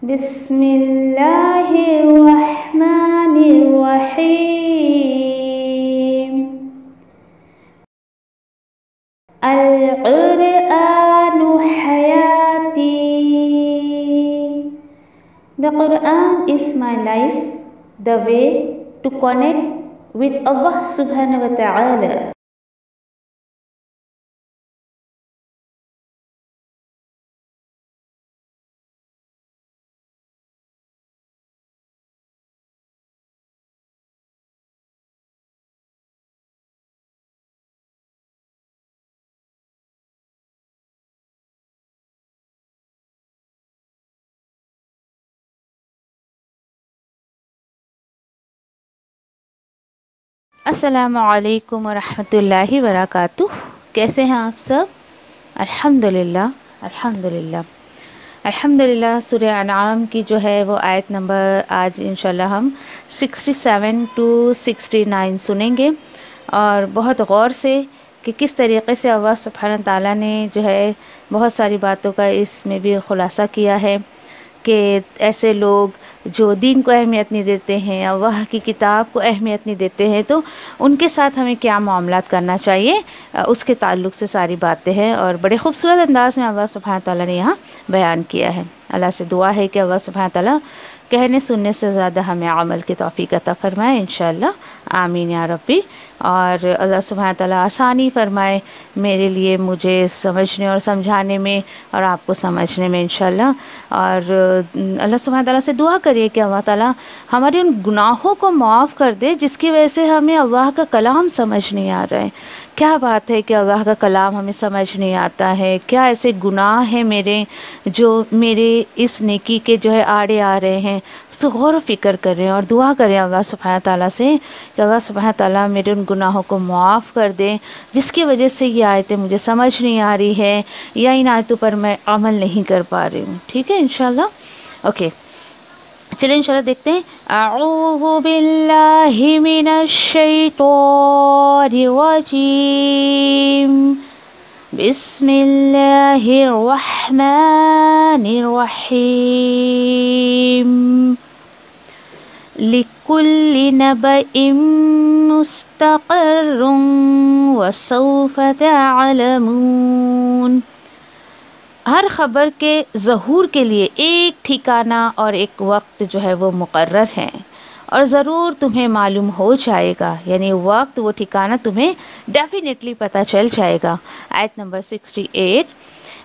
बिस्मिल्लाहिर्रहमानिर्रहीम। अल-क़ुरआनु हयाती। The Quran is my life, the way to connect with Allah subhanahu wa ta'ala. अस्सलामुअलैकुम वरहमतुल्लाहि वबरकातुह। कैसे हैं आप सब? अल्हम्दुलिल्लाह अल्हम्दुलिल्लाह अल्हम्दुलिल्लाह। सूरह अनआम की जो है वो आयत नंबर आज इंशाल्लाह हम 67 टू 69 सुनेंगे और बहुत गौर से कि किस तरीक़े से अल्लाह सुब्हानहू तआला ने जो है बहुत सारी बातों का इसमें भी ख़ुलासा किया है कि ऐसे लोग जो दीन को अहमियत नहीं देते हैं, अल्लाह की किताब को अहमियत नहीं देते हैं, तो उनके साथ हमें क्या मामलात करना चाहिए, उसके ताल्लुक़ से सारी बातें हैं और बड़े ख़ूबसूरत अंदाज़ में अल्लाह सुब्हानहू तआला ने यहाँ बयान किया है। अल्लाह से दुआ है कि अल्लाह सुब्हानहू तआला कहने सुनने से ज़्यादा हमें अमल की तौफ़ीक़ अता फ़रमाए इंशाअल्लाह, आमीन या रब्बी। और अल्लाह सुब्हानहू तआला आसानी फ़रमाए मेरे लिए, मुझे समझने और समझाने में और आपको समझने में इंशाअल्लाह। और अल्लाह सुब्हानहू तआला से दुआ करिए कि अल्लाह ताला हमारे उन गुनाहों को माफ़ कर दे जिसकी वजह से हमें अल्लाह का कलाम समझ नहीं आ रहा है। क्या बात है कि अल्लाह का कलाम हमें समझ नहीं आता है, क्या ऐसे गुनाह हैं मेरे जो मेरे इस नेकी के जो है आड़े आ रहे हैं, उससे गौर व फ़िक्र करें और दुआ करें अल्लाह सुब्हानहू तआला से कि अल्लाह सुब्हानहू तआला मेरे उन गुनाहों को माफ़ कर दें जिसकी वजह से ये आयतें मुझे समझ नहीं आ रही है या इन आयतों पर मैं अमल नहीं कर पा रही हूँ। ठीक है इंशाअल्लाह। ओके, चलिए इंशाअल्लाह देखते हैं। अऊज़ु बिल्लाहि मिनश शैतानिर रजीम। बिस्मिल्लाहिर रहमानिर रहीम। लिकुल्लि नबइम मुस्तक़र्रुन व सौफ़ तअलमून। हर ख़बर के ज़हूर के लिए एक ठिकाना और एक वक्त जो है वो मुक़र्रर है और ज़रूर तुम्हें मालूम हो जाएगा, यानी वक्त वो ठिकाना तुम्हें डेफिनेटली पता चल जाएगा। आयत नंबर 68।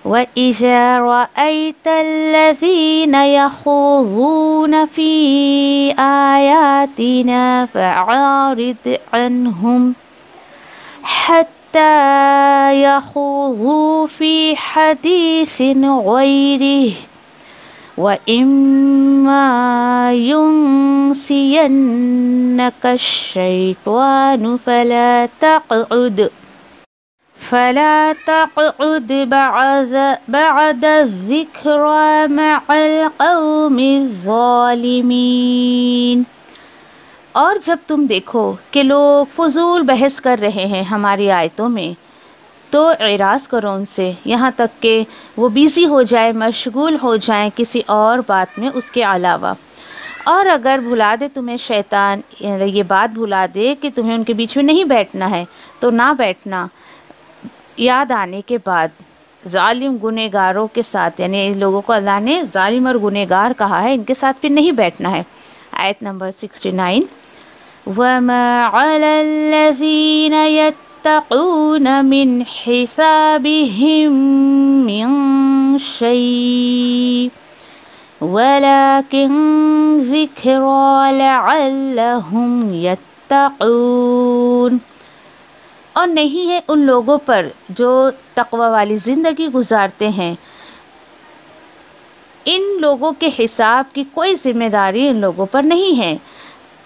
वइज़ा रअयतल्लज़ीना यख़ूज़ूना फ़ी आयातिना फ़अरिद अन्हुम हत्ता यख़ूज़ू फ़ी हदीसिन ग़ैरिह व इम्मा युनसियन्नका शैतानु फला तक़उद बअद ज़िक्रा मअल क़ौमिज़ ज़ालिमीन। और जब तुम देखो कि लोग फ़ुज़ूल बहस कर रहे हैं हमारी आयतों में, तो इराज़ करो उनसे यहाँ तक कि वो बिज़ी हो जाए, मशगूल हो जाएं किसी और बात में उसके अलावा। और अगर भुला दे तुम्हें शैतान, ये बात भुला दे कि तुम्हें उनके बीच में नहीं बैठना है, तो ना बैठना याद आने के बाद ज़ालिम गुनहगारों के साथ, यानी इन लोगों को अल्लाह ने ज़ालिम और गुनहगार कहा है, इनके साथ फिर नहीं बैठना है। आयत नंबर 69। वमा अलल्लज़ीना यत्तक़ून मिन हिसाबिहिम मिन शै वलाकिन ज़िक्रा लअल्लहुम यत्तक़ून। और नहीं है उन लोगों पर जो तक़वा वाली ज़िंदगी गुजारते हैं, इन लोगों के हिसाब की कोई ज़िम्मेदारी इन लोगों पर नहीं है,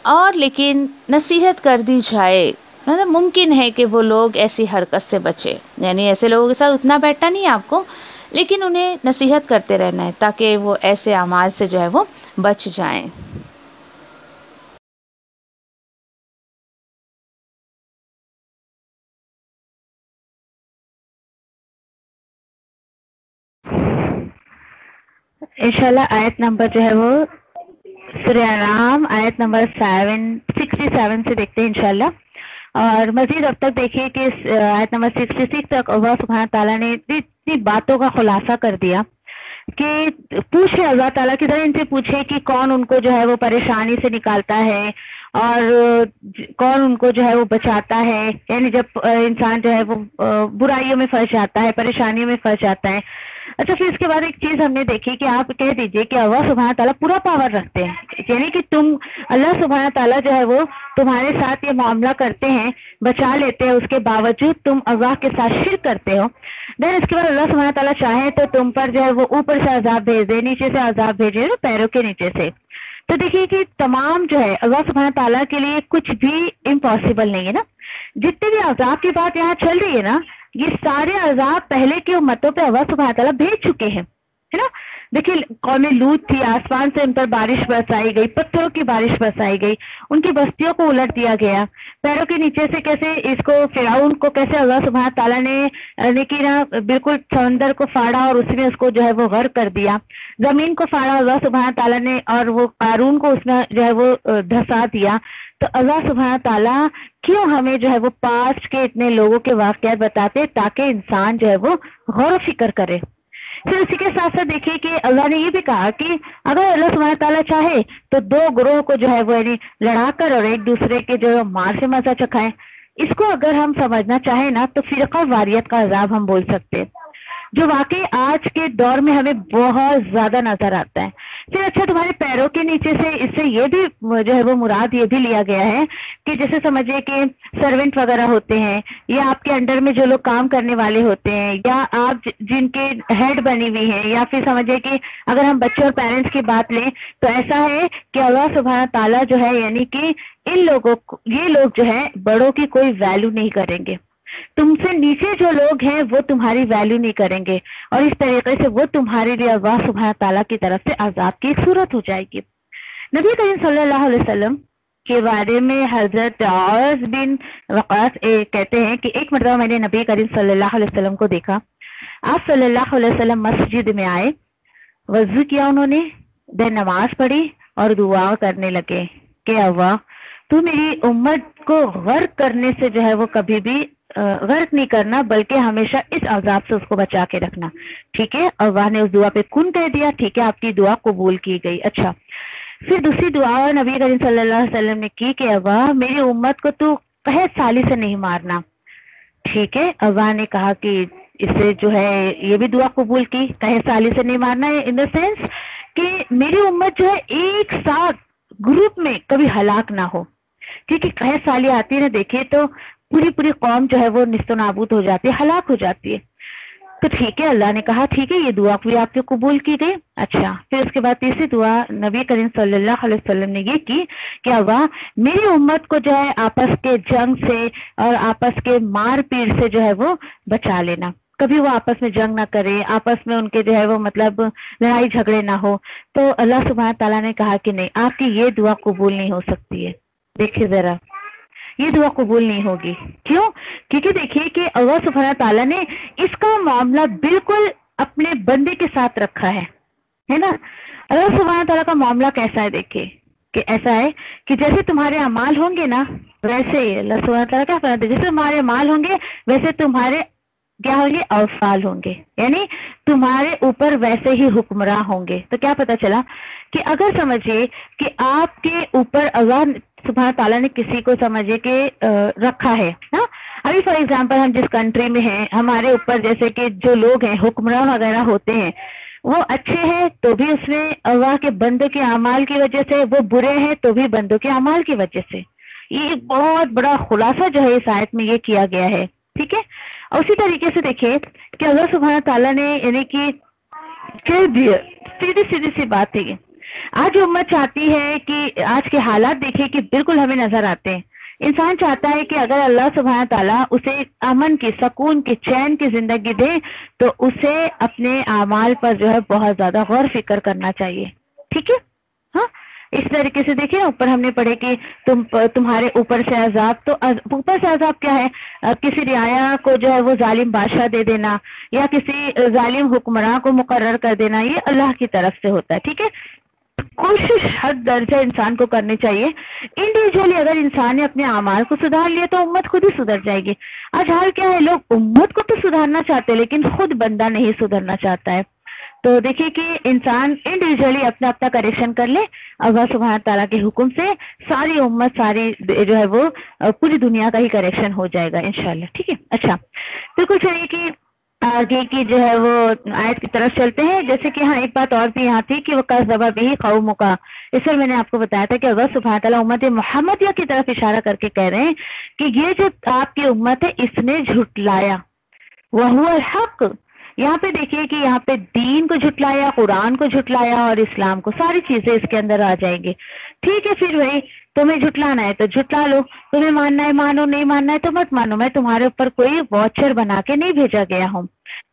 और लेकिन नसीहत कर दी जाए, मतलब मुमकिन है कि वो लोग ऐसी हरकत से बचे, यानी ऐसे लोगों के साथ उतना बैठना नहीं है आपको, लेकिन उन्हें नसीहत करते रहना है ताकि वो ऐसे अमाल से जो है वो बच जाएं। इंशाल्लाह आयत नंबर जो है वो सूरह अनाम आयत नंबर 67 से देखते हैं इंशाल्लाह। और मजीद अब तक देखिए कि आयत नंबर 66 तक अल्लाह सुब्हान ताला ने इतनी बातों का खुलासा कर दिया कि पूछे अल्लाह ताला की तरह इनसे पूछे कि कौन उनको जो है वो परेशानी से निकालता है और कौन उनको जो है वो बचाता है। यानी जब इंसान जो है वो बुराइयों में फंस जाता है, परेशानियों में फंस जाता है। अच्छा, फिर इसके बाद एक चीज हमने देखी कि आप कह दीजिए कि अल्लाह सुब्हान ताला पूरा पावर रखते हैं, यानी कि तुम अल्लाह सुब्हान ताला जो है वो तुम्हारे साथ ये मामला करते हैं, बचा लेते हैं, उसके बावजूद तुम अल्लाह के साथ शिर्क करते हो। देन इसके बाद अल्लाह सुब्हान ताला चाहे तो तुम पर जो है वो ऊपर से अजाब भेज दे, नीचे से अजाब भेजे, पैरों के नीचे से। तो देखिए कि तमाम जो है अल्लाह सुब्हान ताला के लिए कुछ भी इम्पॉसिबल नहीं है ना। जितने भी अजाब की बात यहाँ चल रही है ना, ये सारे अजाब पहले की उम्मतों पे अल्लाह सुब्हान ताला भेज चुके हैं, है ना। देखिए कौम लूत थी, आसमान से उन पर बारिश बरसाई गई, पत्थरों की बारिश बरसाई गई, उनकी बस्तियों को उलट दिया गया। पैरों के नीचे से कैसे इसको फिरौन को कैसे अल्लाह सुब्हान ताला ने कि ना बिल्कुल समंदर को फाड़ा और उसमें उसको जो है वो गर्क कर दिया। जमीन को फाड़ा अल्लाह सुब्हान ताला ने और वो कारून को उसने जो है वो धंसा दिया। तो अल्लाह सुब्हान ताला क्यों हमें जो है वो पास्ट के इतने लोगों के वाकयात बताते ताकि इंसान जो है वो गौर फिक्र करे। फिर उसी के साथ साथ देखिए कि अल्लाह ने ये भी कहा कि अगर अल्लाह सुब्हान ताला चाहे तो दो ग्रोह को जो है वो यानी लड़ाकर और एक दूसरे के जो मार से मजा चखाए। इसको अगर हम समझना चाहें ना तो फिरका वारियत का अजाब हम बोल सकते हैं, जो वाकई आज के दौर में हमें बहुत ज्यादा नजर आता है। फिर अच्छा, तुम्हारे पैरों के नीचे से इससे ये भी जो है वो मुराद ये भी लिया गया है कि जैसे समझिए कि सर्वेंट वगैरह होते हैं या आपके अंडर में जो लोग काम करने वाले होते हैं या आप जिनके हेड बनी हुई है, या फिर समझिए कि अगर हम बच्चों और पेरेंट्स की बात लें तो ऐसा है कि अल्लाह सुब्हान ताला जो है यानी कि इन लोगों को, ये लोग जो है बड़ों की कोई वैल्यू नहीं करेंगे, तुमसे नीचे जो लोग हैं वो तुम्हारी वैल्यू नहीं करेंगे और इस तरीके से वो तुम्हारे लिए अल्लाह सुब्हान ताला की तरफ से अजाब की एक सूरत हो जाएगी। नबी करीम सल्लल्लाहु अलैहि वसल्लम के बारे में हजरत औस बिन वक़ास कहते हैं कि एक मरतबा मैंने नबी करीम सल्लल्लाहु अलैहि वसल्लम को देखा। आप सल्लल्लाहु अलैहि वसल्लम मस्जिद में आए, वजू किया उन्होंने, देन नमाज पढ़ी और दुआ करने लगे कि अल्लाह तू मेरी उम्मत को गर्क करने से जो है वो कभी भी गर्क नहीं करना, बल्कि हमेशा इस अजाब से उसको बचा के रखना। ठीक है, अल्लाह ने उस दुआ पे कुन कह दिया। ठीक है, आपकी दुआ कबूल की गई। अच्छा, फिर दूसरी दुआ नबी करीम सल्लल्लाहु अलैहि वसल्लम ने की कि अल्लाह मेरी उम्मत को तू कहे साली से नहीं मारना। ठीक है, अल्लाह ने कहा कि इससे जो है ये भी दुआ कबूल की, कहे साली से नहीं मारना है इन द सेंस कि मेरी उम्मत जो है एक साथ ग्रुप में कभी हलाक ना हो, क्योंकि कहे साली आती है ना, देखिए तो पूरी पूरी कौम जो है वो निस्तो नाबूद हो जाती है, हलाक हो जाती है। तो ठीक है, अल्लाह ने कहा ठीक है, ये दुआ भी आपके कबूल की गई। अच्छा, फिर उसके बाद तीसरी दुआ नबी करीम सल्लल्लाहु अलैहि वसल्लम ने ये की कि अल्लाह मेरी उम्मत को जो है आपस के जंग से और आपस के मार पीट से जो है वो बचा लेना, कभी वो आपस में जंग ना करे, आपस में उनके जो है वो मतलब लड़ाई झगड़े ना हो। तो अल्लाह सुब्हान ताला ने कहा कि नहीं, आपकी ये दुआ कबूल नहीं हो सकती है। देखिए जरा, ये दुआ कबूल नहीं होगी। क्यों? क्योंकि देखिए कि अल्लाह सुब्हान ताला ने इसका मामला बिल्कुल अपने बंदे के साथ रखा है ना। अल्लाह सुब्हान ताला का मामला कैसा है, देखिए कि ऐसा है कि जैसे तुम्हारे अमाल होंगे ना, वैसे ही अल्लाह सुब्हान ताला क्या फरमाते हैं, जैसे तुम्हारे अमाल होंगे वैसे तुम्हारे क्या होंगे, अवसाल होंगे, यानी तुम्हारे ऊपर वैसे ही हुक्मरान होंगे। तो क्या पता चला कि अगर समझिए कि आपके ऊपर अल्लाह सुब्हान ताला ने किसी को समझिए कि रखा है ना। अभी फॉर एग्जांपल हम जिस कंट्री में हैं, हमारे ऊपर जैसे कि जो लोग हैं हुक्मरान वगैरह होते हैं, वो अच्छे हैं तो भी उसमें अल्लाह के बंदों के अमाल की वजह से, वो बुरे हैं तो भी बंदों के अमाल की वजह से। ये बहुत बड़ा खुलासा जो है इस आयत में ये किया गया है। ठीक है, और उसी तरीके से देखिए कि अल्लाह सुब्हान ताला ने यानी कि कह दिया, सीधी सीधी सी बात है। आज उम्मत चाहती है कि आज के हालात देखिए कि बिल्कुल हमें नजर आते हैं। इंसान चाहता है कि अगर अल्लाह सुब्हान ताला उसे अमन की, सुकून की, चैन की जिंदगी दे तो उसे अपने आमाल पर जो है बहुत ज्यादा गौर फिक्र करना चाहिए। ठीक है, हाँ, इस तरीके से देखिए ऊपर हमने पढ़े कि तुम्हारे ऊपर से अजाब, तो ऊपर से अजाब क्या है? किसी रियाया को जो है वो जालिम बादशाह दे देना या किसी जालिम हुक्मरान को मुकर्रर कर देना, ये अल्लाह की तरफ से होता है। ठीक है, कोशिश हर दर्जा इंसान को करनी चाहिए। इंडिविजुअली अगर इंसान ने अपने अमाल को सुधार लिया तो उम्मत खुद ही सुधर जाएगी। आज हाल क्या है, लोग उम्मत को तो सुधारना चाहते हैं लेकिन खुद बंदा नहीं सुधरना चाहता है। तो देखिए कि इंसान इंडिविजुअली अपना अपना करेक्शन कर ले, अल्लाह सुब्हान ताला के हुक्म से सारी उम्मत, सारी जो है वो पूरी दुनिया का ही करेक्शन हो जाएगा इंशाल्लाह। ठीक है, अच्छा बिल्कुल चलिए कि आगे की जो है वो आयत की तरफ चलते हैं। जैसे कि हाँ, एक बात और भी यहाँ थी कि वो कज़्ज़बा बिही क़ौमुका, इस पर मैंने आपको बताया था कि अल्लाह सुब्हान ताला उम्मत मुहम्मदिया की तरफ इशारा करके कह रहे हैं कि ये जो आपकी उम्मत है इसने झुटलाया, वहुवल हक़। यहाँ पे देखिए कि यहाँ पे दीन को झुटलाया, कुरान को झुटलाया और इस्लाम को, सारी चीजें इसके अंदर आ जाएंगी। ठीक है, फिर वही तुम्हें झुटलाना है तो झुटला लो, तुम्हें मानना है मानो, नहीं मानना है तो मत मानो। मैं तुम्हारे ऊपर कोई वॉचर बना के नहीं भेजा गया हूँ।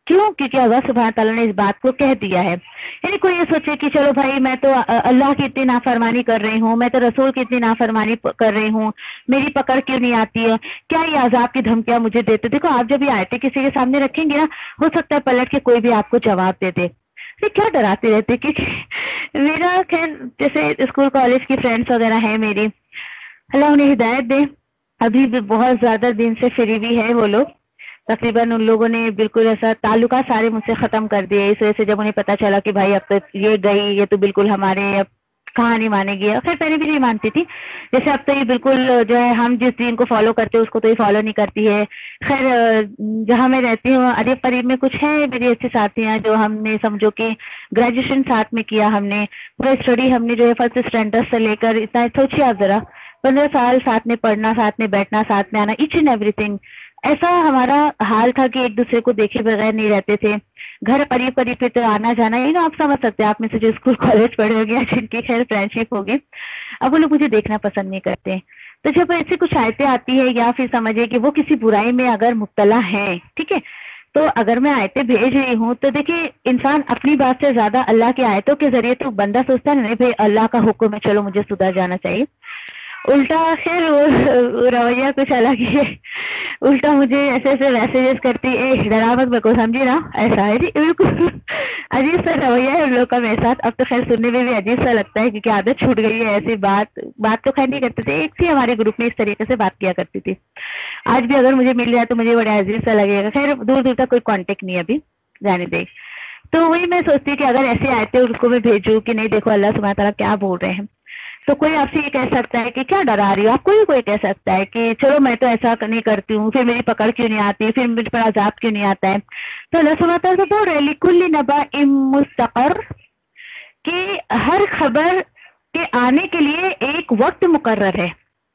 क्यों? क्योंकि अल्लाह सुब्हान ताला ने इस बात को कह दिया है। यानी कोई ये सोचे कि चलो भाई मैं तो अल्लाह की इतनी नाफरमानी कर रही हूँ, मैं तो रसूल की इतनी नाफरमानी कर रही हूँ, मेरी पकड़ क्यों नहीं आती है, क्या ये अजाब की धमकियां मुझे देते? देखो आप जब ये आयतें किसी के सामने रखेंगे ना, हो सकता है पलट के कोई भी आपको जवाब दे दे। क्या डराते रहते? क्योंकि मेरा खैर जैसे स्कूल कॉलेज की फ्रेंड्स वगैरह है मेरी, अल्लाह उन्हें हिदायत दे, अभी भी बहुत ज्यादा दिन से फ्री भी है वो लोग। तकरीबन उन लोगों ने बिल्कुल ऐसा ताल्लुका सारे मुझसे खत्म कर दिए इस वजह से, जब उन्हें पता चला कि भाई अब तो ये गई, ये तो बिल्कुल हमारे अब कहानी मानेगी। खैर पहले भी नहीं मानती थी, जैसे अब तो ये बिल्कुल जो है हम जिस दिन को फॉलो करते हैं उसको तो ये फॉलो नहीं करती है। खैर जहाँ मैं रहती हूँ अरीब करीब में कुछ है मेरी अच्छी साथियाँ जो हमने समझो कि ग्रेजुएशन साथ में किया, हमने पूरा स्टडी हमने जो है फर्स्ट स्टैंडर्ड से लेकर इतना, सोचिए आप जरा 15 साल साथ में पढ़ना, साथ में बैठना, साथ में आना, ईच एंड एवरीथिंग। ऐसा हमारा हाल था कि एक दूसरे को देखे बगैर नहीं रहते थे। घर करीब करीब पे तो आना जाना, ये ना आप समझ सकते हैं, आप में से जो स्कूल कॉलेज पढ़े हो गया जिनकी खैर फ्रेंडशिप होगी, अब वो लोग मुझे देखना पसंद नहीं करते। तो जब ऐसी कुछ आयतें आती है या फिर समझिए कि वो किसी बुराई में अगर मुब्तला है, ठीक है, तो अगर मैं आयतें भेज रही हूँ तो देखिए इंसान अपनी बात से ज्यादा अल्लाह की आयतों के जरिए तो बंदा सोचता है नहीं भाई अल्लाह का हुक्म है, चलो मुझे सुधर जाना चाहिए। उल्टा खैर वो रवैया कुछ अलग ही है। उल्टा मुझे ऐसे ऐसे मैसेजेस करती है, डरा मत मेरे को, समझी ना, ऐसा है जी, बिल्कुल अजीब सा रवैया है उन लोग का मेरे साथ। अब तो खैर सुनने में भी अजीब सा लगता है क्योंकि आदत छूट गई है ऐसी बात तो खैर नहीं करते थे। एक थी हमारे ग्रुप में इस तरीके से बात किया करती थी, आज भी अगर मुझे मिल जाए तो मुझे बड़ा अजीब सा लगेगा। खैर दूर दूर तक कोई कॉन्टेक्ट नहीं है अभी, जाने दे। तो वही मैं सोचती हूँ कि अगर ऐसे आए थे उनको मैं भेजूँ कि नहीं देखो अल्लाह सुब्हान तआला क्या बोल रहे हैं, तो कोई आपसे ये कह सकता है कि क्या डरा रही हो आप, कोई कह सकता है कि चलो मैं तो ऐसा नहीं करती हूँ, फिर मेरी पकड़ क्यों नहीं आती, फिर मेरे पर अजाब क्यों नहीं आता है। तो अल्लाह सुब्हान तआला बोल रहे लिकुल्लि नबाइन मुस्तक़र, कि हर खबर के आने के लिए एक वक्त मुकर्रर है।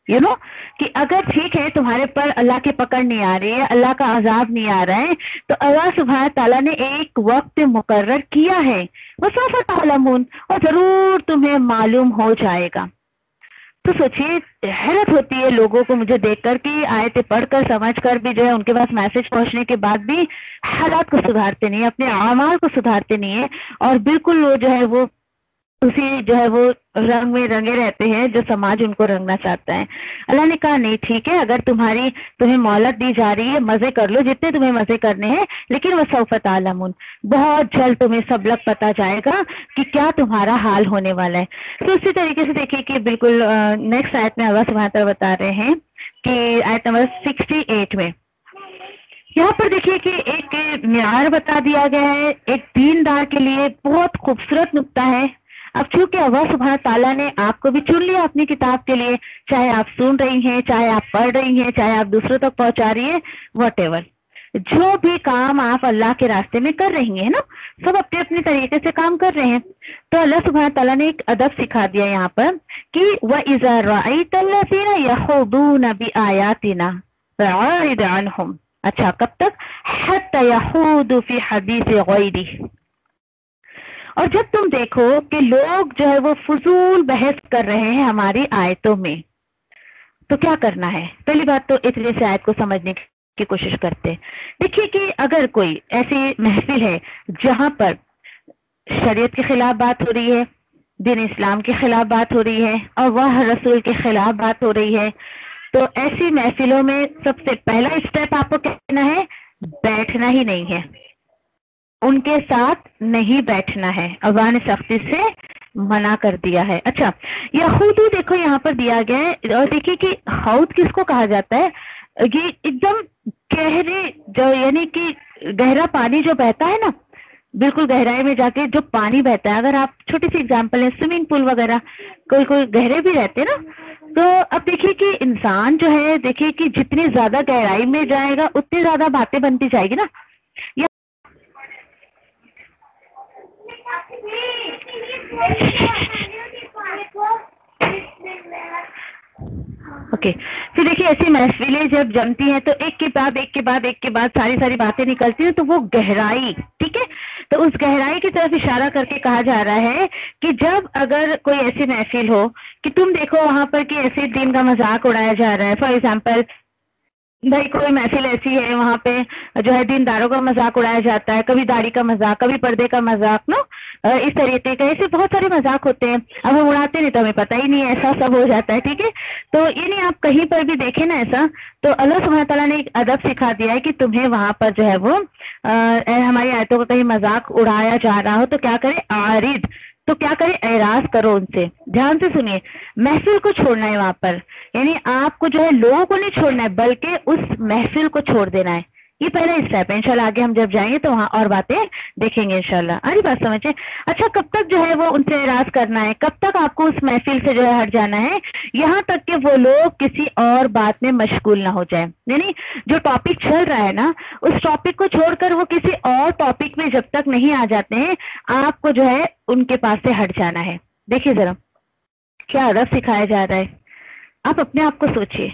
यू नो कि अगर ठीक है तुम्हारे पर अल्लाह की पकड़ नहीं आ रही है, अल्लाह का अजाब नहीं आ रहा है, तो अल्लाह सुब्हान ताला ने एक वक्त मुकर्रर किया है, वसौफ़ तालमून, और जरूर तुम्हें मालूम हो जाएगा। तो सोचिए हैरत होती है लोगों को मुझे देखकर कि आयतें पढ़कर समझकर भी जो है उनके पास मैसेज पहुंचने के बाद भी हालात को सुधारते नहीं है, अपने अमाल को सुधारते नहीं है, और बिल्कुल वो जो है वो उसी जो है वो रंग में रंगे रहते हैं जो समाज उनको रंगना चाहता है। अल्लाह ने कहा नहीं ठीक है, अगर तुम्हें मोहलत दी जा रही है, मजे कर लो जितने तुम्हें मजे करने हैं, लेकिन वह सौफ़ तालमून, बहुत जल्द तुम्हें सब लग पता जाएगा कि क्या तुम्हारा हाल होने वाला है। तो उसी तरीके से देखिए कि बिल्कुल नेक्स्ट आयत में अल्लाह सुब्हान तआला बता रहे हैं कि आयत नंबर 68 में यहाँ पर देखिए कि एक म्यार बता दिया गया है एक दीनदार के लिए, बहुत खूबसूरत नुक्ता है। अब चूंकि अल्लाह सुब्हान ताला ने आपको भी चुन लिया अपनी किताब के लिए, चाहे आप सुन रही हैं, चाहे आप पढ़ रही हैं, चाहे आप दूसरों तक पहुंचा रही है, व्हाटएवर, जो भी काम आप अल्लाह के रास्ते में कर रही हैं ना, सब अपने अपने तरीके से काम कर रहे हैं। तो अल्लाह सुब्हान ताला ने एक अदब सिखा दिया यहाँ पर कि वइज़ा रअयतल्लज़ीना यख़ूदूना बिआयातिना फ़अरिद अन्हुम। अच्छा कब तक? हत्ता यख़ूदू फ़ी हदीस ग़ैरिह। और जब तुम देखो कि लोग जो है वो फजूल बहस कर रहे हैं हमारी आयतों में, तो क्या करना है? पहली बात तो इतने से आयत को समझने की कोशिश करते हैं। देखिए कि अगर कोई ऐसी महफिल है जहां पर शरीयत के खिलाफ बात हो रही है, दीन इस्लाम के खिलाफ बात हो रही है और वह रसूल के खिलाफ बात हो रही है, तो ऐसी महफिलों में सबसे पहला स्टेप आपको कहना है, बैठना ही नहीं है, उनके साथ नहीं बैठना है। अल्लाह ने सख्ती से मना कर दिया है। अच्छा, यहूद देखो यहाँ पर दिया गया है, और देखिए कि हौद किसको कहा जाता है, ये एकदम गहरे जो यानी कि गहरा पानी जो बहता है ना, बिल्कुल गहराई में जाके जो पानी बहता है। अगर आप छोटी सी एग्जांपल है, स्विमिंग पूल वगैरह कोई कोई गहरे भी रहते हैं ना, तो अब देखिए कि इंसान जो है, देखिए कि जितनी ज्यादा गहराई में जाएगा उतनी ज्यादा बातें बनती जाएगी ना। ओके, फिर देखिए ऐसी महफिलें जब जमती हैं तो एक के बाद एक के बाद एक के बाद सारी बातें निकलती हैं, तो वो गहराई, ठीक है, तो उस गहराई की तरफ इशारा करके कहा जा रहा है कि जब अगर कोई ऐसी महफिल हो कि तुम देखो वहां पर कि ऐसे दीन का मजाक उड़ाया जा रहा है, फॉर एग्जाम्पल भाई कोई महफिल ऐसी है वहां पे जो है दीनदारों का मजाक उड़ाया जाता है, कभी दाढ़ी का मजाक, कभी पर्दे का मजाक, नो इस तरीके का, ऐसे बहुत सारे मजाक होते हैं। अब हम उड़ाते नहीं तो हमें पता ही नहीं है, ऐसा सब हो जाता है, ठीक है। तो ये नहीं, आप कहीं पर भी देखें ना ऐसा, तो अल्लाह सुब्हान तआला ने एक अदब सिखा दिया है कि तुम्हें वहां पर जो है वो हमारी आयतों का कहीं मजाक उड़ाया जा रहा हो तो क्या करे, आरिद, तो क्या करें, एराज करो उनसे। ध्यान से सुनिए, महफिल को छोड़ना है वहां पर, यानी आपको जो है लोगों को नहीं छोड़ना है बल्कि उस महफिल को छोड़ देना है। ये पहला स्टेप है। इंशाल्लाह आगे हम जब जाएंगे तो वहां और बातें देखेंगे इंशाल्लाह। अरे बात समझे। अच्छा, कब तक जो है वो उनसे एराज करना है, कब तक आपको उस महफिल से जो है हट जाना है, यहाँ तक कि वो लोग किसी और बात में मशगूल ना हो जाए। यानी जो टॉपिक चल रहा है ना, उस टॉपिक को छोड़कर वो किसी और टॉपिक में जब तक नहीं आ जाते हैं, आपको जो है उनके पास से हट जाना है। देखिए जरा क्या अदब सिखाया जा रहा है, आप अपने आप को सोचिए।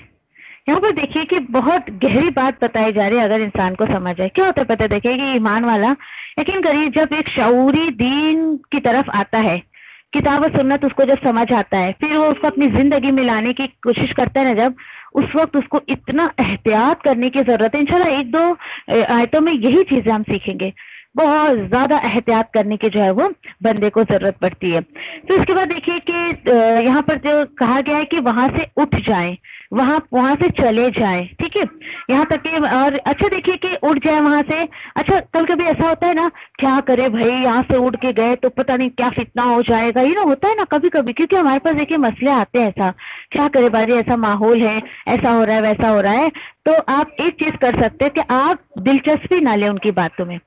यहाँ पर देखिए कि बहुत गहरी बात बताई जा रही है, अगर इंसान को समझ आए। क्या होता है पता है, देखिए कि ईमान वाला, यकीन करिए, जब एक शऊरी दीन की तरफ आता है, किताब और सुन्नत उसको जब समझ आता है, फिर वो उसको अपनी जिंदगी में लाने की कोशिश करता है ना, जब उस वक्त उसको इतना एहतियात करने की जरूरत है। इंशाल्लाह एक दो आयतों में यही चीजें हम सीखेंगे। बहुत ज्यादा एहतियात करने की जो है वो बंदे को जरूरत पड़ती है। तो इसके बाद देखिए कि यहाँ पर जो कहा गया है कि वहां से उठ जाएं, वहां से चले जाएं, ठीक है, यहाँ तक कि, और अच्छा देखिए कि उठ जाए वहां से। अच्छा, कल कभी ऐसा होता है ना, क्या करे भाई, यहाँ से उठ के गए तो पता नहीं क्या फितना हो जाएगा, ये ना होता है ना कभी कभी, क्योंकि हमारे पास देखिए मसले आते हैं। ऐसा क्या करे बाजी, ऐसा माहौल है, ऐसा हो रहा है, वैसा हो रहा है। तो आप एक चीज कर सकते हैं कि आप दिलचस्पी ना लें उनकी बातों में।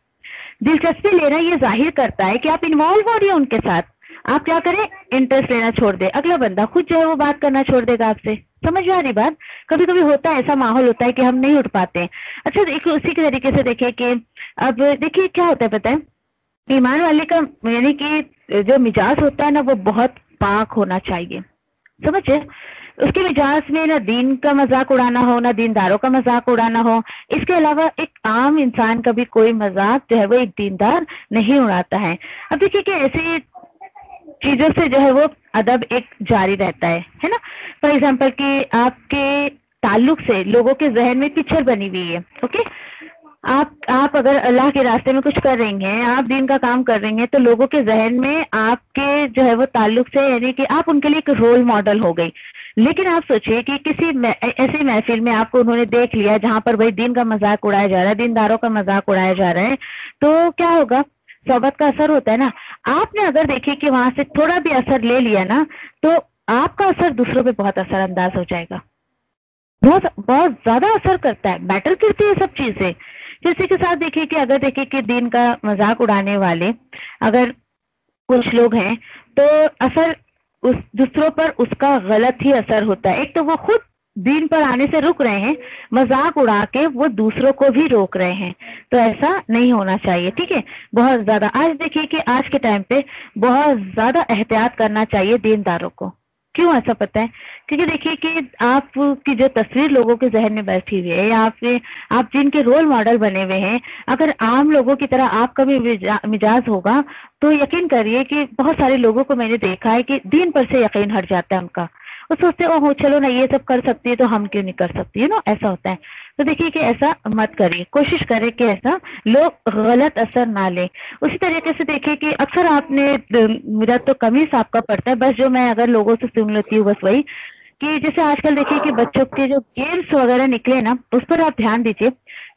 दिलचस्पी लेना ये जाहिर करता है कि आप इन्वॉल्व हो रही है उनके साथ। आप क्या करें, इंटरेस्ट लेना छोड़ दे, अगला बंदा खुद जो है वो बात करना छोड़ देगा आपसे। समझ में आ रही बात। कभी कभी होता है, ऐसा माहौल होता है कि हम नहीं उठ पाते। अच्छा, देखिए उसी के तरीके से देखिए कि अब देखिए क्या होता है पता है, ईमान वाले का यानी कि जो मिजाज होता है ना, वो बहुत पाक होना चाहिए। समझे, उसके मिजाज में ना दीन का मजाक उड़ाना हो, ना दीनदारों का मजाक उड़ाना हो। इसके अलावा एक आम इंसान का भी कोई मजाक जो है वो एक दीनदार नहीं उड़ाता है। अब देखिए कि ऐसी चीजों से जो है वो अदब एक जारी रहता है ना। फॉर एग्जाम्पल कि आपके ताल्लुक से लोगों के जहन में पिक्चर बनी हुई है। ओके, आप अगर अल्लाह के रास्ते में कुछ कर रही हैं, आप दीन का काम कर रही हैं, तो लोगों के जहन में आपके जो है वो ताल्लुक से, यानी कि आप उनके लिए एक रोल मॉडल हो गई। लेकिन आप सोचिए कि किसी ऐसी महफिल में आपको उन्होंने देख लिया जहां पर भाई दीन का मजाक उड़ाया जा रहा है, दीनदारों का मजाक उड़ाया जा रहा है, तो क्या होगा, सोबत का असर होता है ना। आपने अगर देखिए कि वहां से थोड़ा भी असर ले लिया ना, तो आपका असर दूसरों पे बहुत असरअंदाज हो जाएगा, बहुत बहुत ज्यादा असर करता है, मैटर करती है सब चीजें। जैसे के साथ देखिए कि अगर देखिए कि दीन का मजाक उड़ाने वाले अगर कुछ लोग हैं, तो असर उस दूसरों पर उसका गलत ही असर होता है। एक तो वो खुद दीन पर आने से रुक रहे हैं, मजाक उड़ा के वो दूसरों को भी रोक रहे हैं। तो ऐसा नहीं होना चाहिए, ठीक है। बहुत ज्यादा आज देखिए कि आज के टाइम पे बहुत ज्यादा एहतियात करना चाहिए दीनदारों को। क्यों ऐसा पता है, क्योंकि देखिए कि आपकी जो तस्वीर लोगों के जहन में बैठी हुई है, या आप जिनके रोल मॉडल बने हुए हैं, अगर आम लोगों की तरह आपका भी मिजाज होगा, तो यकीन करिए कि बहुत सारे लोगों को मैंने देखा है कि दीन पर से यकीन हट जाता है उनका। तो सोचते हो ओहो चलो ना ये सब कर सकती है तो हम क्यों नहीं कर सकती, ऐसा होता है। तो देखिए कि ऐसा मत करिए, कोशिश करें कि ऐसा लोग गलत असर ना लें। उसी तरीके से देखिए कि अक्सर आपने, मेरा तो कम ही आपका पड़ता है, बस जो मैं अगर लोगों से सुन लेती हूँ बस वही, कि जैसे आजकल देखिए कि बच्चों के जो गेम्स वगैरह निकले ना, उस पर आप ध्यान दीजिए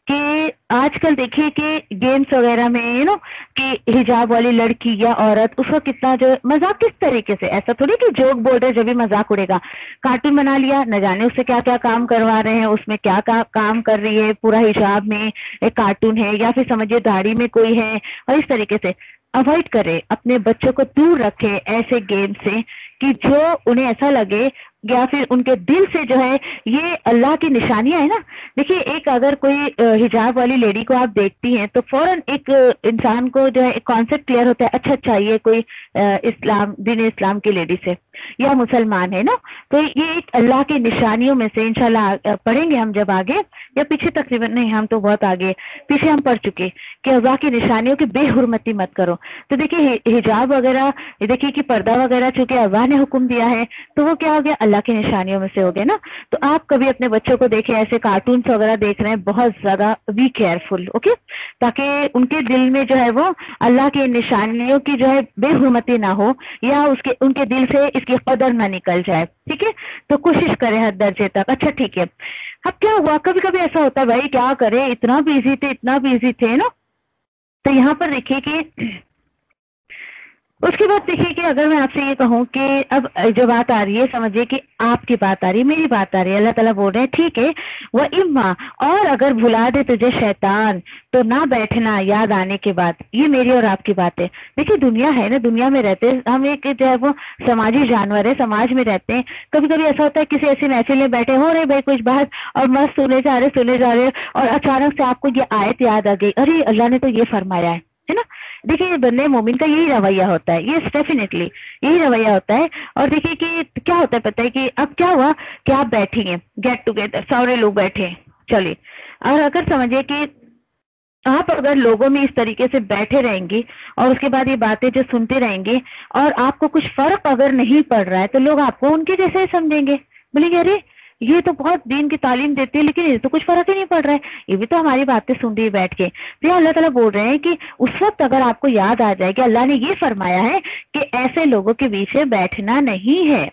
कि आजकल देखिए कि गेम्स वगैरह में कि हिजाब वाली लड़की या औरत, उसका कितना जो मजाक, किस तरीके से, ऐसा थोड़ी कि जोक बोल रहे जब भी मजाक उड़ेगा, कार्टून बना लिया, न जाने उससे क्या क्या काम करवा रहे हैं, उसमें क्या काम कर रही है, पूरा हिजाब में एक कार्टून है, या फिर समझिए दाढ़ी में कोई है, और इस तरीके से अवॉइड करें, अपने बच्चों को दूर रखें ऐसे गेम से कि जो उन्हें ऐसा लगे या फिर उनके दिल से जो है ये अल्लाह की निशानियां है ना। देखिए एक अगर कोई हिजाब वाली लेडी को आप देखती हैं तो फौरन एक इंसान को जो है एक कॉन्सेप्ट क्लियर होता है, अच्छा ये कोई दीन इस्लाम की लेडी से या मुसलमान है ना, तो ये एक अल्लाह की निशानियों में से, इंशाल्लाह पढ़ेंगे हम जब आगे, या पीछे तकरीबन नहीं, हम तो बहुत आगे पीछे हम पढ़ चुके कि अल्लाह की निशानियों की बेहुरमती मत करो। तो देखिए हिजाब वगैरह, देखिए कि पर्दा वगैरह चूंकि अल्लाह ने हुक्म दिया है तो वो क्या हो गया, अल्लाह की निशानियों में से हो गए ना। तो आप कभी अपने बच्चों को देखें ऐसे कार्टून वगैरह देख रहे हैं, बहुत ज्यादा बी केयरफुल, ओके, ताकि उनके दिल में जो है वो अल्लाह की निशानियों की जो है बेहुरमती ना हो, या उनके दिल से इसकी कदर ना निकल जाए, ठीक है। तो कोशिश करें हद दर्जे तक। अच्छा ठीक है, अब क्या हुआ, कभी कभी ऐसा होता है भाई क्या करें, इतना बिजी थे ना। तो यहाँ पर देखिए कि उसके बाद देखिए कि अगर मैं आपसे ये कहूँ कि अब जो बात आ रही है, समझिए कि आपकी बात आ रही है, मेरी बात आ रही है, अल्लाह ताला बोल रहे हैं ठीक है वह इम्मा, और अगर भुला दे तुझे शैतान तो ना बैठना याद आने के बाद। ये मेरी और आपकी बात है। देखिए दुनिया है ना, दुनिया में रहते हैं हम, एक जो है वो समाजी जानवर है, समाज में रहते हैं। कभी कभी ऐसा होता है किसी ऐसी महफिल में बैठे हो रहे भाई कुछ बात, और मस्त सुने जा रहे और अचानक से आपको ये आयत याद आ गई, अरे अल्लाह ने तो ये फरमाया है ना। देखिए बंदे मोमिन का यही रवैया होता है, ये डेफिनेटली यही रवैया होता है। और देखिए कि क्या होता है पता है कि अब क्या हुआ कि आप बैठी हैं, गेट टुगेदर, सारे लोग बैठे हैं, चलिए, और अगर समझिए कि आप अगर लोगों में इस तरीके से बैठे रहेंगी और उसके बाद ये बातें जो सुनते रहेंगे और आपको कुछ फर्क अगर नहीं पड़ रहा है, तो लोग आपको उनके जैसे ही समझेंगे, बोलेंगे अरे ये तो बहुत दीन की तालीम देती है लेकिन ये तो कुछ फर्क ही नहीं पड़ रहा है, ये भी तो हमारी बातें सुन रही है बैठ के। तो अल्लाह ताला बोल रहे हैं कि उस वक्त अगर आपको याद आ जाए कि अल्लाह ने ये फरमाया है कि ऐसे लोगों के बीच में बैठना नहीं है,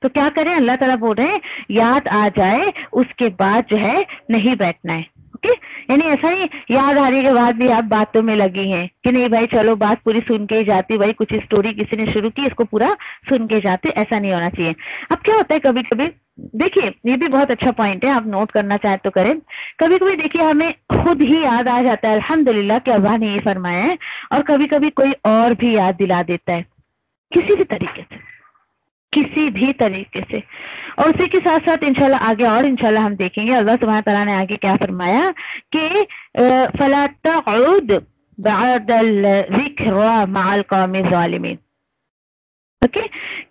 तो क्या करें, अल्लाह ताला बोल रहे हैं याद आ जाए उसके बाद जो है नहीं बैठना है, ओके। यानी ऐसा नहीं याद आने के बाद भी आप बातों में लगी हैं कि नहीं भाई चलो बात पूरी सुन के ही जाती, भाई कुछ स्टोरी किसी ने शुरू की इसको पूरा सुन के जाते, ऐसा नहीं होना चाहिए। अब क्या होता है कभी कभी, देखिए ये भी बहुत अच्छा पॉइंट है, आप नोट करना चाहे तो करें। कभी कभी देखिए हमें खुद ही याद आ जाता है अल्हम्दुलिल्लाह कि अल्लाह ने ये फरमाया है, और कभी कभी कोई और भी याद दिला देता है किसी भी तरीके से, किसी भी तरीके से। और उसी के साथ साथ इंशाल्लाह आगे और इंशाल्लाह हम देखेंगे अल्लाह सुब्हानहू तआला ने आगे क्या फरमाया कि फला तक़उद बअदल ज़िक्र मअल क़ौमि ज़ालिमीन, ओके,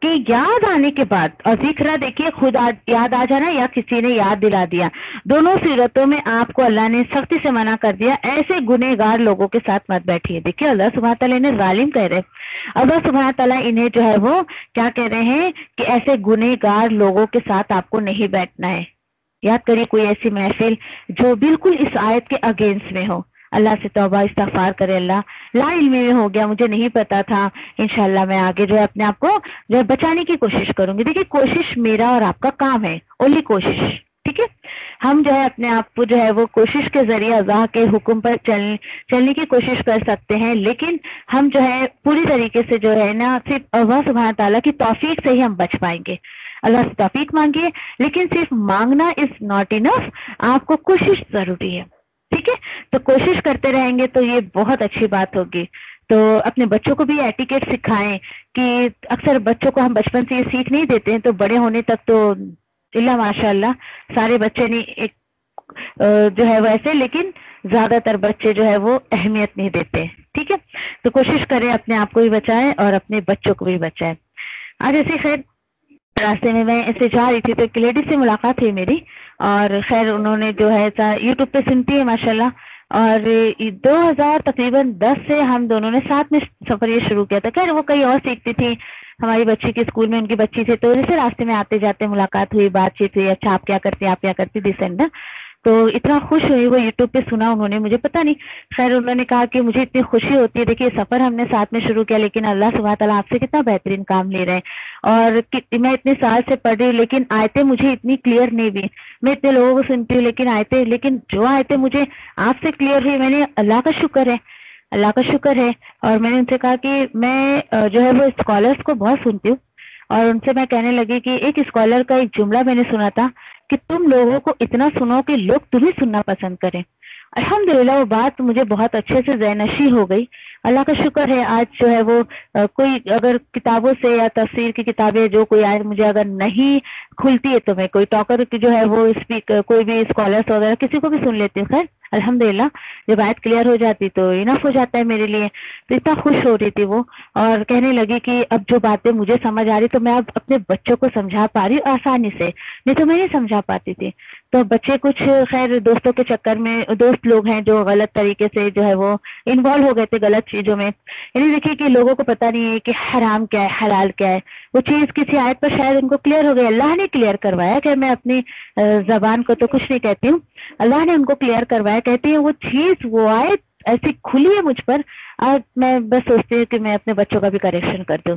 कि याद आने के बाद, और जिक्र देखिए खुद याद आ जाना या किसी ने याद दिला दिया, दोनों सूरतों में आपको अल्लाह ने सख्ती से मना कर दिया, ऐसे गुनहगार लोगों के साथ मत बैठिए। देखिए अल्लाह सुब्हानहू तआला इन्हें जालिम कह रहे, अल्लाह सुब्हानहू तआला इन्हें जो है वो क्या कह रहे हैं कि ऐसे गुनहगार लोगों के साथ आपको नहीं बैठना है। याद करिए कोई ऐसी महफिल जो बिल्कुल इस आयत के अगेंस्ट में हो, अल्लाह से तौबा इस्तगफार करे, अल्लाह ला इल्मी में हो गया, मुझे नहीं पता था, इंशाल्लाह मैं आगे जो है अपने आप को जो है बचाने की कोशिश करूंगी। देखिए कोशिश मेरा और आपका काम है, ओनली कोशिश, ठीक है। हम जो है अपने आप को जो है वो कोशिश के जरिए अल्लाह के हुक्म पर चलने की कोशिश कर सकते हैं, लेकिन हम जो है पूरी तरीके से जो है ना सिर्फ अल्लाह सुब्हानहू तआला की तौफीक से ही हम बच पाएंगे। अल्लाह से तौफीक मांगिए, लेकिन सिर्फ मांगना इज नॉट इनफ, आपको कोशिश जरूरी है, ठीक है। तो कोशिश करते रहेंगे तो ये बहुत अच्छी बात होगी। तो अपने बच्चों को भी एटिकेट सिखाएं कि अक्सर बच्चों को हम बचपन से ये सीख नहीं देते हैं, तो बड़े होने तक तो इल्ला माशाअल्लाह सारे बच्चे नहीं एक जो है वैसे, लेकिन ज्यादातर बच्चे जो है वो अहमियत नहीं देते, ठीक है। तो कोशिश करें अपने आप को भी बचाएं और अपने बच्चों को भी बचाएं। आज ऐसे खैर रास्ते में मैं ऐसे जा रही थी तो एक लेडी से मुलाकात हुई मेरी, और खैर उन्होंने जो है यूट्यूब पे सुनती है माशाल्लाह, और 2000 तकरीबन 10 से हम दोनों ने साथ में सफर ये शुरू किया था। खैर वो कहीं और सीखती थी, हमारी बच्ची के स्कूल में उनकी बच्ची से तो जैसे रास्ते में आते जाते मुलाकात हुई, बातचीत हुई, अच्छा आप क्या करते हैं, आप क्या करती, दिस एंड दैट। तो इतना खुश हुई वो, यूट्यूब पे सुना उन्होंने, मुझे पता नहीं, खैर उन्होंने कहा कि मुझे इतनी खुशी होती है, देखिए सफर हमने साथ में शुरू किया लेकिन अल्लाह सुब्हान तआला आपसे कितना बेहतरीन काम ले रहे हैं। और मैं इतने साल से पढ़ रही हूँ लेकिन आयतें मुझे इतनी क्लियर नहीं हुई, मैं इतने लोगों को सुनती हूँ लेकिन जो आयतें मुझे आपसे क्लियर हुई, मैंने अल्लाह का शुक्र है, अल्लाह का शुक्र है। और मैंने उनसे कहा कि मैं जो है वो स्कॉलर्स को बहुत सुनती हूँ, और उनसे मैं कहने लगी कि एक स्कॉलर का एक जुमला मैंने सुना था कि तुम लोगों को इतना सुनो कि लोग तुम्हें सुनना पसंद करें। अल्हम्दुलिल्लाह वो बात मुझे बहुत अच्छे से ज़हनशी हो गई। अल्लाह का शुक्र है आज जो है वो कोई अगर किताबों से या तफसीर की किताबें जो कोई आयत मुझे अगर नहीं खुलती है तो मैं कोई टॉकर की जो है वो स्पीकर कोई भी स्कॉलर्स वगैरह किसी को भी सुन लेती हूँ। खैर अल्हम्दुलिल्लाह जब आयत क्लियर हो जाती तो इनफ हो जाता है मेरे लिए। तो इतना खुश हो रही थी वो, और कहने लगी कि अब जो बातें मुझे समझ आ रही तो मैं अब अपने बच्चों को समझा पा रही हूँ आसानी से, नहीं तो मैं नहीं समझा पाती थी। तो बच्चे कुछ खैर दोस्तों के चक्कर में, दोस्त लोग हैं जो गलत तरीके से जो है वो इन्वॉल्व हो गए थे गलत चीजों में। यानी देखिए कि लोगों को पता नहीं है कि हराम क्या है हलाल क्या है, वो चीज किसी आयत पर शायद उनको क्लियर हो गई, अल्लाह ने क्लियर करवाया। कि मैं अपनी जबान को तो कुछ नहीं कहती हूँ, अल्लाह ने उनको क्लियर करवाया। कहती है वो चीज वो आयत ऐसी खुली है मुझ पर, आज मैं बस सोचती हूँ कि मैं अपने बच्चों का भी करेक्शन कर दूँ।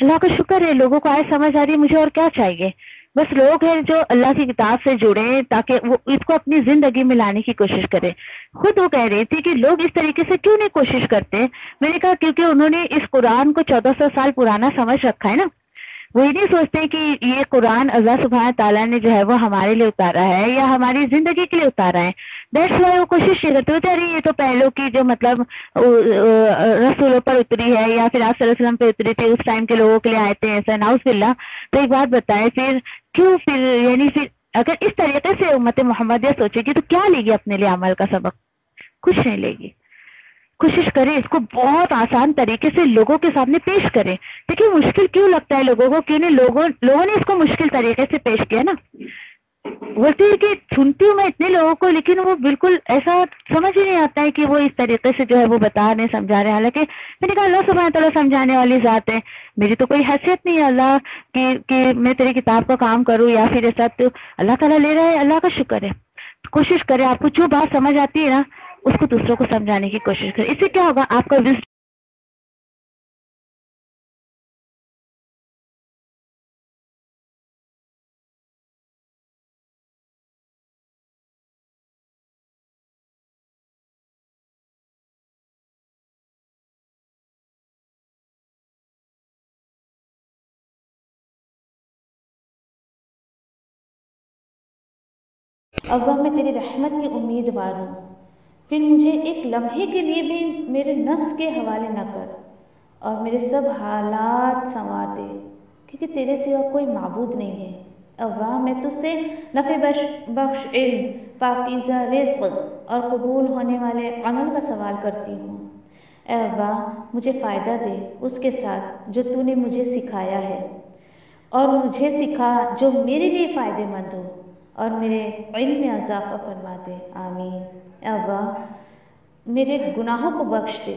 अल्लाह का शुक्र है लोगों को आयत समझ आ रही है, मुझे और क्या चाहिए। बस लोग हैं जो अल्लाह की किताब से जुड़े ताकि वो इसको अपनी जिंदगी में लाने की कोशिश करें। खुद वो कह रही थी कि लोग इस तरीके से क्यों नहीं कोशिश करते। मैंने कहा क्योंकि उन्होंने इस कुरान को 1400 साल पुराना समझ रखा है ना, वो ये नहीं सोचते कि ये कुरान अल्लाह सुब्हान ताला ने जो है वो हमारे लिए उतारा है या हमारी जिंदगी के लिए उतारा है। दैट्स व्हाई वो कोशिश नहीं करते होते अरे ये तो पहलों की जो मतलब रसूलों पर उतरी है या फिर आप सल्लल्लाहु अलैहि वसल्लम पे उतरी थी, उस टाइम के लोगों के लिए आयते हैं ऐसा नाउज़ुबिल्लाह। तो एक बात बताएं फिर क्यों फिर यानी फिर अगर इस तरीके से उम्मत मोहम्मदिया सोचेगी तो क्या लेगी अपने लिए अमल का सबक, कुछ नहीं लेगी। कोशिश करें इसको बहुत आसान तरीके से लोगों के सामने पेश करें। देखिए मुश्किल क्यों लगता है लोगों को, क्यों नहीं लोगों ने इसको मुश्किल तरीके से पेश किया ना। बोलती है कि सुनती हूँ मैं इतने लोगों को लेकिन वो बिल्कुल ऐसा समझ ही नहीं आता है कि वो इस तरीके से जो है वो बता रहे समझा रहे हैं। हालांकि मैंने कहा अल्लाह सुब्हान तआला समझाने वाली जात है, मेरी तो कोई हैसियत नहीं है अल्लाह कि मैं तेरी किताब का काम करूँ या फिर ऐसा, तो अल्लाह ताला ले रहा है, अल्लाह का शुक्र है। कोशिश करें आपको जो बात समझ आती है ना उसको दूसरों को समझाने की कोशिश करें। इससे क्या होगा आपका अब्बा मैं तेरी रहमत की उम्मीदवार हूँ, फिर मुझे एक लम्हे के लिए भी मेरे नफ्स के हवाले न कर और मेरे सब हालात संवार दे, क्योंकि तेरे सिवा कोई माबूद नहीं है। अब्बा मैं तुझसे नफ़े बख्श इल्म, पाकीज़ा रिज़्क़ और कबूल होने वाले अमल का सवाल करती हूँ। ए अब्बा मुझे फ़ायदा दे उसके साथ जो तूने मुझे सिखाया है, और मुझे सिखा जो मेरे लिए फ़ायदेमंद हो, और मेरे इल्म में इजाफ़ा फरमा दे। आमीन। अब्बा मेरे गुनाहों को बख्श दे,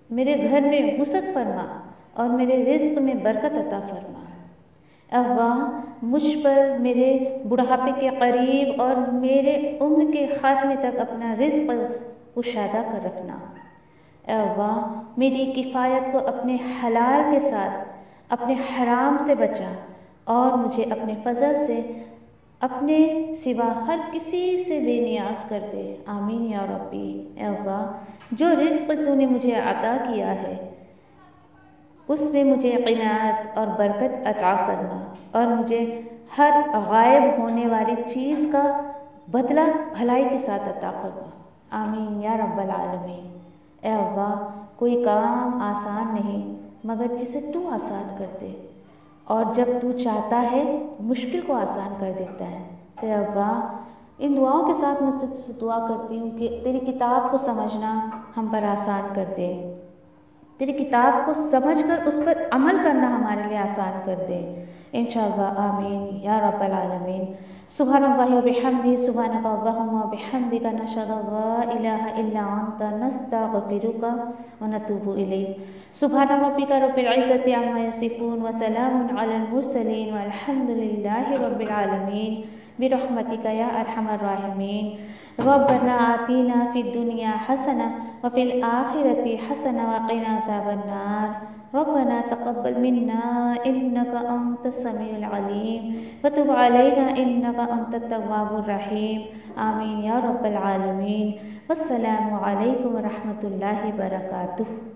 मेरे घर में वुसअत फरमा और मेरे रिज़्क़ में बरकत अता फरमा। अब्बा मुझ पर मेरे बुढ़ापे के करीब और मेरे उम्र के ख़ात्मे तक अपना रिज़्क़ कुशादा कर रखना। अब्बा मेरी किफ़ायत को अपने हलाल के साथ अपने हराम से बचा और मुझे अपने फजल से अपने सिवा हर किसी से बेनियाज कर दे। आमीन या रब्बी। अल्लाह जो रिज़्क़ तूने मुझे अता किया है उसमें मुझे क़नाअत और बरकत अता फरमा और मुझे हर गायब होने वाली चीज़ का बदला भलाई के साथ अता फरमा। आमीन या रब्बल आलमीन। ए अल्लाह कोई काम आसान नहीं मगर जिसे तू आसान कर दे, और जब तू चाहता है मुश्किल को आसान कर देता है। तो अल्लाह इन दुआओं के साथ मैं तुझसे दुआ करती हूँ कि तेरी किताब को समझना हम पर आसान कर दे, तेरी किताब को समझकर उस पर अमल करना हमारे लिए आसान कर दे इंशाअल्लाह। आमीन या रब्बल आलमीन। सुब्हानल्लाहि व बिहम्दिही, सुब्हानका अल्लाहुम्मा व बिहम्दिका, नशहदु अल्ला इलाहा इल्ला अंता, नस्तगफिरुका व नतूबु इलैक। सुब्हान रब्बिका रब्बिल इज्जति अम्मा यसिफून व सलामुन अलल मुरसलीन वल्हम्दुलिल्लाहि रब्बिल आलमीन बिरहमतिका या अरहमर राहिमीन। रब्बना आतीना फिद दुनिया हसना व फिल आखिरति हसना व क़िना अज़ाबन्नार। रब्बना तक़ब्बल मिन्ना इन्नका अंतस समीउल अलीम व तुब अलैना इन्नका अंतत तव्वाबुर रहीम। आमीन या रब्बल आलमीन। वस्सलामु अलैकुम व रहमतुल्लाहि व बरकातुहू।